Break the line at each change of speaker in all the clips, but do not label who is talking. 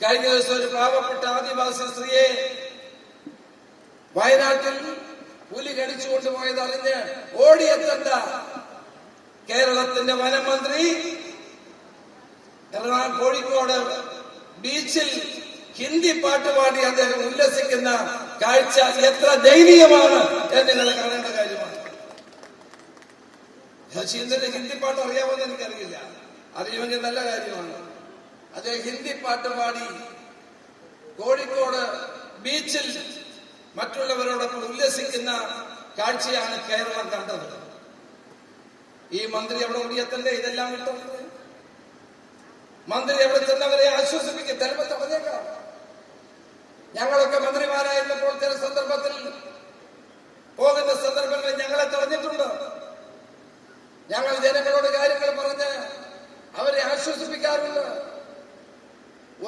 കഴിഞ്ഞ ദിവസം ഒരു പാവപ്പെട്ട ആദിവാസി സ്ത്രീയെ വയനാട്ടിൽ പുലി കടിച്ചു കൊണ്ടുപോയത് അറിഞ്ഞ് ഓടിയെത്തേണ്ട കേരളത്തിന്റെ വനമന്ത്രി കോഴിക്കോട് ബീച്ചിൽ ഹിന്ദി പാട്ടുപാടി അദ്ദേഹം ഉല്ലസിക്കുന്ന കാഴ്ച എത്ര ദയനീയമാണ് എന്ന് നിങ്ങൾ കാണേണ്ട കാര്യമാണ്. ശശീന്ദ്രന് ഹിന്ദി പാട്ട് അറിയാമെന്ന് എനിക്കറിയില്ല, അറിയുമെങ്കിൽ നല്ല കാര്യമാണ്. അദ്ദേഹം ഹിന്ദി പാട്ട് പാടി കോഴിക്കോട് ബീച്ചിൽ മറ്റുള്ളവരോടൊപ്പം ഉല്ലസിക്കുന്ന കാഴ്ചയാണ് കേരളം കണ്ടത്. ഈ മന്ത്രി അവിടെ ഓടിയെത്തണ്ടേ ഇതെല്ലാം കിട്ടുന്നത്? മന്ത്രി എവിടെ ചെന്നവരെ ആശ്വസിപ്പിക്കും, ചിലപ്പോൾ തടഞ്ഞേക്കാം. ഞങ്ങളൊക്കെ മന്ത്രിമാരായിരുന്നപ്പോൾ ചില സന്ദർഭത്തിൽ പോകുന്ന സന്ദർഭങ്ങളിൽ ഞങ്ങളെ തടഞ്ഞിട്ടുണ്ട്. ഞങ്ങൾ ജനങ്ങളോട് കാര്യങ്ങൾ പറഞ്ഞ് അവരെ ആശ്വസിപ്പിക്കാറുണ്ട്.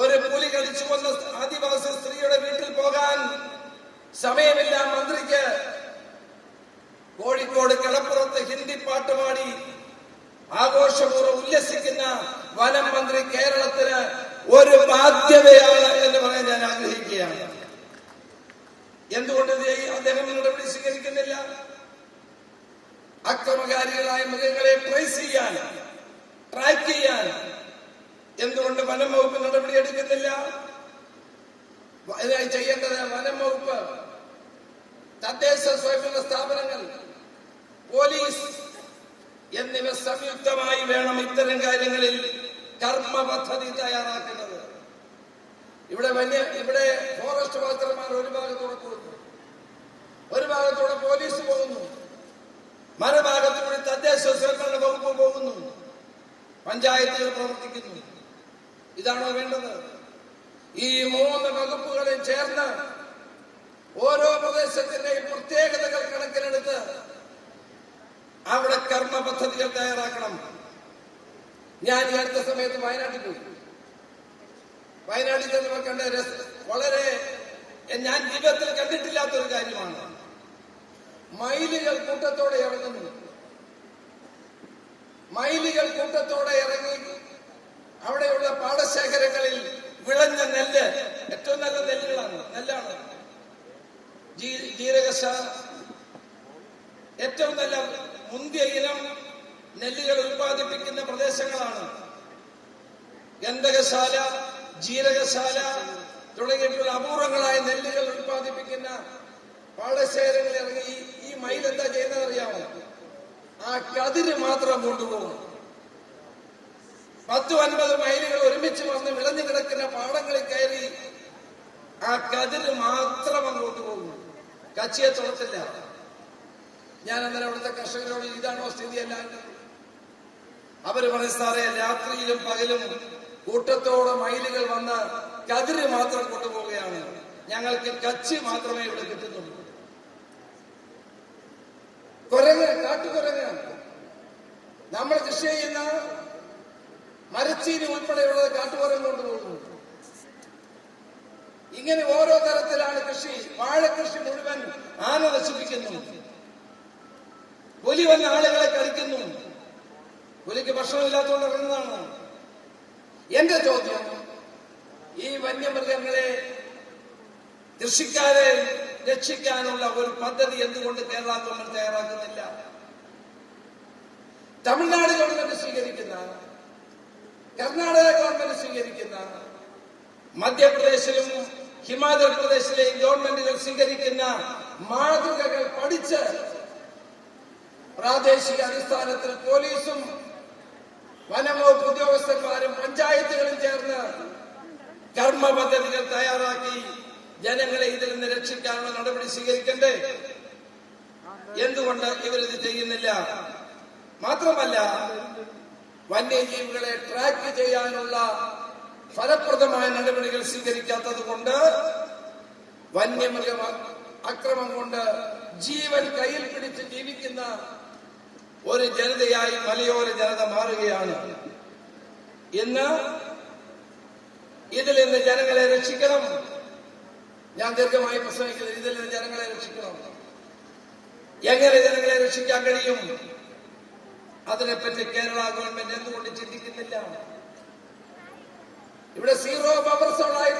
ഒരു പുലി കടിച്ചു കൊന്ന ആദിവാസി സ്ത്രീയുടെ വീട്ടിൽ പോകാൻ സമയമില്ല മന്ത്രിക്ക്. കോഴിക്കോട് കിളപ്പുറത്ത് ഹിന്ദി പാട്ടുപാടി ആഘോഷപൂർവ്വം ഉല്ലസിക്കുന്ന വനം മന്ത്രി കേരളത്തിന് ഒരു ബാധ്യതയാണ് എന്ന് പറയാൻ ഞാൻ ആഗ്രഹിക്കുകയാണ്. എന്തുകൊണ്ട് അദ്ദേഹം നടപടി സ്വീകരിക്കുന്നില്ല? അക്രമകാരികളായ മൃഗങ്ങളെ ട്രേസ് ചെയ്യാൻ, ട്രാക്ക് ചെയ്യാൻ എന്തുകൊണ്ട് വനം വകുപ്പ് നടപടി എടുക്കുന്നില്ല? ചെയ്യേണ്ടത് വനം വകുപ്പ്, തദ്ദേശ സ്വയംഭരണ സ്ഥാപനങ്ങൾ, പോലീസ് എന്നിവ സംയുക്തമായി വേണം ഇത്തരം കാര്യങ്ങളിൽ കർമ്മ പദ്ധതി തയ്യാറാക്കുന്നത്. ഇവിടെ ഫോറസ്റ്റ് വാച്ചർമാർ ഒരു ഭാഗത്തൂടെ പോകുന്നു, ഒരു ഭാഗത്തൂടെ പോലീസ് പോകുന്നു, മറുഭാഗത്തൂടെ തദ്ദേശ സ്വയംഭരണ വകുപ്പ് പോകുന്നു, പഞ്ചായത്തുകൾ പ്രവർത്തിക്കുന്നു. ഇതാണോ വേണ്ടത്? ഈ മൂന്ന് വകുപ്പുകളിൽ ചേർന്ന് ഓരോ പ്രദേശത്തിന്റെയും പ്രത്യേകതകൾ കണക്കിലെടുത്ത് അവിടെ കർമ്മ പദ്ധതികൾ തയ്യാറാക്കണം. ഞാൻ ഈ അടുത്ത സമയത്ത് വയനാട്ടിൽ പോയി. വയനാട്ടിൽ ചെന്ന് കണ്ട വളരെ ഞാൻ ജീവിതത്തിൽ കണ്ടിട്ടില്ലാത്തൊരു കാര്യമാണ്. മയിലുകൾ കൂട്ടത്തോടെ ഇറങ്ങുന്നു. മയിലുകൾ കൂട്ടത്തോടെ ഇറങ്ങി അവിടെയുള്ള പാടശേഖരങ്ങളിൽ വിളഞ്ഞ നെല്ല്, ഏറ്റവും നല്ല നെല്ലാണ് ജീരകശാല, ഏറ്റവും നല്ല മുന്തിയ ഇനം നെല്ലുകൾ ഉൽപ്പാദിപ്പിക്കുന്ന പ്രദേശങ്ങളാണ്. ഗന്ധകശാല, ജീരകശാല തുടങ്ങിയിട്ടുള്ള അപൂർവങ്ങളായ നെല്ലുകൾ ഉൽപ്പാദിപ്പിക്കുന്ന പാടശേഖരങ്ങളിൽ ഇറങ്ങി ഈ മയിൽ എന്താ ചെയ്യുന്നത് അറിയാമോ? ആ കതിര് മാത്രം കൊണ്ടുപോകും. 10-9 മൈലുകൾ ഒരുമിച്ച് വന്ന് വിളഞ്ഞു കിടക്കുന്ന പാടങ്ങളിൽ കയറി ആ കതിര് മാത്രം അങ്ങോട്ട് പോകുന്നു, കച്ചിയെ തുറത്തില്ല. ഞാൻ അന്നേരം അവിടുത്തെ കർഷകരോട് ഇതാണോ സ്ഥിതി അല്ലാണ്ട് അവര് പറയും, സാറേ രാത്രിയിലും പകലും കൂട്ടത്തോടെ മയിലുകൾ വന്ന് കതിര് മാത്രം കൊണ്ടുപോവുകയാണ്, ഞങ്ങൾക്ക് കച്ചി മാത്രമേ ഇവിടെ കിട്ടുന്നുള്ളൂ. കുരങ്ങ്, കാട്ടുകുരങ്ങ്, നമ്മൾ കൃഷി ചെയ്യുന്ന മരച്ചീനി ഉൾപ്പെടെയുള്ളത് കാട്ടുകുരങ്ങ് കൊണ്ടുപോകുന്നു. ഇങ്ങനെ ഓരോ തരത്തിലാണ് കൃഷി. വാഴകൃഷി മുഴുവൻ ആന നശിപ്പിക്കുന്നു. പുലി വന്ന ആളുകളെ കടിക്കുന്നു. പുലിക്ക് ഭക്ഷണമില്ലാത്തതുകൊണ്ട് ഇറങ്ങുന്നതാണ്. എന്റെ ചോദ്യം, ഈ വന്യമൃഗങ്ങളെ കൃഷിക്കാരെ രക്ഷിക്കാനുള്ള ഒരു പദ്ധതി എന്തുകൊണ്ട് കേരള ഗവൺമെന്റ് തയ്യാറാക്കുന്നില്ല? തമിഴ്നാട് ഗവൺമെന്റ് സ്വീകരിക്കുന്ന, കർണാടക ഗവൺമെന്റ് സ്വീകരിക്കുന്ന, മധ്യപ്രദേശിലും ഹിമാചൽ പ്രദേശിലെയും ഗവൺമെന്റുകൾ സ്വീകരിക്കുന്ന മാതൃകകൾ പഠിച്ച് പ്രാദേശിക അടിസ്ഥാനത്തിൽ പോലീസും വനംവകുപ്പ് ഉദ്യോഗസ്ഥന്മാരും പഞ്ചായത്തുകളും ചേർന്ന് കർമ്മ പദ്ധതികൾ തയ്യാറാക്കി ജനങ്ങളെ ഇതിൽ നിന്ന് രക്ഷിക്കാനുള്ള നടപടി സ്വീകരിക്കണ്ടേ? എന്തുകൊണ്ട് ഇവരിത് ചെയ്യുന്നില്ല? മാത്രമല്ല, വന്യജീവികളെ ട്രാക്ക് ചെയ്യാനുള്ള ഫലപ്രദമായ നടപടികൾ സ്വീകരിക്കാത്തത് കൊണ്ട് വന്യമൃഗ അക്രമം കൊണ്ട് ജീവൻ കയ്യിൽ പിടിച്ച് ജീവിക്കുന്ന ഒരു ജനതയായി മലയോര ജനത മാറുകയാണ്. ഇന്ന് ഇതിൽ നിന്ന് ജനങ്ങളെ രക്ഷിക്കണം. ഞാൻ ദീർഘമായി പ്രസംഗിക്കുന്നത്, ഇതിൽ നിന്ന് ജനങ്ങളെ രക്ഷിക്കണം. എങ്ങനെ ജനങ്ങളെ രക്ഷിക്കാൻ കഴിയും? അതിനെപ്പറ്റി കേരള ഗവൺമെന്റ് എന്തുകൊണ്ട് ചിന്തിക്കുന്നില്ല? ഇവിടെ സീറോ ബഫർ സോണായി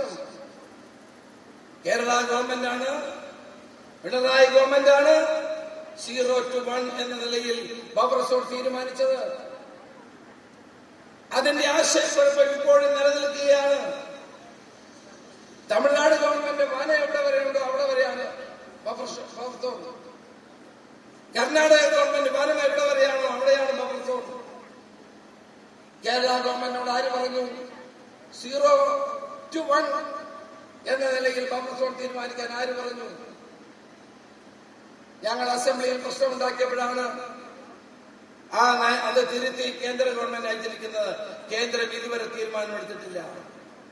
ആവശ്യം. കേരള ഗവൺമെന്റാണ്, പിണറായി ഗവൺമെന്റാണ് 0 to 1 എന്ന നിലയിൽ ബഫർ സോൺ തീരുമാനിച്ചത്. അതിന്റെ ആശയക്കുഴപ്പം ഇപ്പോഴും നിലനിൽക്കുകയാണ്. തമിഴ്നാട് ഗവൺമെന്റ് വനം എവിടെ വരെയുണ്ടോ അവിടെ വരെയാണ് ബഫർ സോൺ. കർണാടക ഗവൺമെന്റ് വനം എവിടെ വരെയാണോ അവിടെയാണ് ബഫർ സോൺ. കേരള ഗവൺമെന്റിനോട് ആര് പറഞ്ഞു 0 to 1 എന്ന നിലയിൽ ബഫർ സോൺ തീരുമാനിക്കാൻ ആര് പറഞ്ഞു? ഞങ്ങൾ അസംബ്ലിയിൽ പ്രശ്നമുണ്ടാക്കിയപ്പോഴാണ് അത് തിരുത്തി കേന്ദ്ര ഗവൺമെന്റ് അയച്ചിരിക്കുന്നത്. കേന്ദ്രം ഇതുവരെ തീരുമാനമെടുത്തിട്ടില്ല.